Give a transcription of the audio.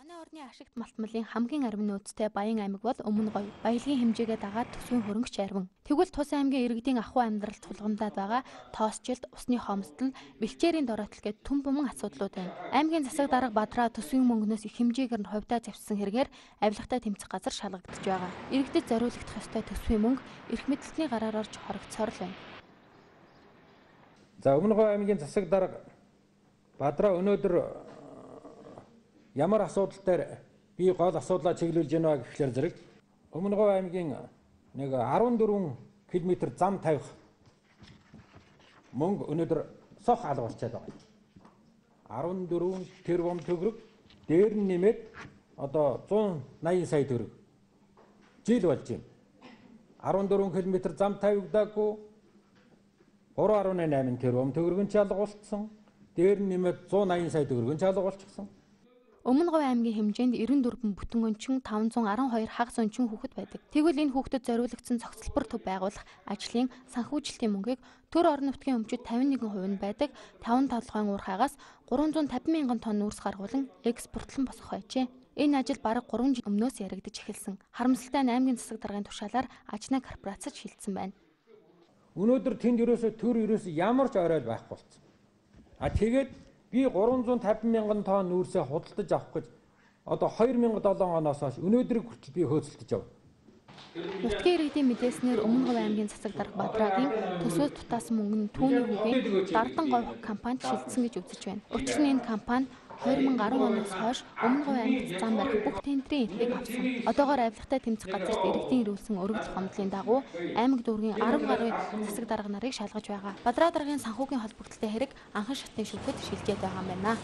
Манай орны ашигт малтмалын хамгийн арвин нөөцтэй Баян аймаг бол Өмнө Говь. Баялагын хэмжээгээ дагаад төсвийн хөрөнгөч арвин. Тэгвэл тус аймгийн иргэдийн ахуй амьдралд тулгамдаад байгаа тоосжилт, усны хомсдол, бэлчээрийн дороотол гэд түн буман асуудлууд байна. Аймгийн засаг дарга Бадраа төсвийн мөнгнөөс их хэмжээгээр нь хувьдаа завьсан хэрэгээр авилгатай тэмцэх газар шалгагдж байгаа. Иргэдэд зориулагдах ёстой төсвийн мөнгө эрх мэдэлтний гараар орж хоригдсоор л байна. За Өмнө Говь аймгийн засаг дарга Бадраа өнөөдөр ямар асуудал дээр би гол асуудлаа чиглүүлж байна гэхлээр зэрэг Өмнө Говь аймгийн нэг 14 км зам тавих мөнгө өнөөдөр сох алгуулчаад байгаа. 14 тэрбум төгрөг дээр нь нэмээд одоо 180 сая төгрөг жил болж байна. 14 км зам тавигдаагүй 3.8 тэрбум төгрөг нь чалгуулсан. Дээр нь нэмээд 180 сая төгрөг нь чалгуулчихсан. Өмнө Говь аймгийн хэмжээнд 94 бүтэн өнчин 512 хагас өнчин хүүхэд байдаг. Тэгвэл энэ хүүхдэд зориулагдсан цогцлбор төв байгуулах ажлын санхүүжилтийн мөнгийг төр орон нутгийн өмчөд 51% нь байдаг 5 толгойн уурхайгаас 350 мянган тонн үрс гаргуулan экспортлон босгох байжээ. Энэ ажил бараг 3 жил өмнөөс яригдж эхэлсэн. Харамсалтай нь аймгийн засаг даргын тушаалаар Ажна корпорацид шилжсэн байна. Өнөөдөр тэнд төр ямар ч орой байхгүй болсон. Тэгээд би 350 мянган тонн үрсээ худалдаж авах гэж одоо 2007 оноос хойш өнөөдрийг хүртэл би хөөцөлдөж явна. Нутгийн иргэдийн мэдээснээр Өмнө Говь аймгийн засаг дарга Бадраагийн төсөөс дутаасан мөнгө нь түүний хүүгийн Дардан Говь компанид шилжсэн гэж үзэж байна. Учир нь энэ компани 2010 оноос хойш Өмнө Говь аймагт зам барих бүх тендерийн эдийг авсан. Одоогоор авилгатай тэмцэх газарт иргэдийн ирүүлсэн өргөдөл хомдлын дагуу аймаг дүүргийн 10 гаруй засаг дарга нарыг шалгаж байгаа. Бадраа даргын санхүүгийн холбогдлолтой хэрэг анхан шатны шүүхэд шилжээд байгаа юм байна.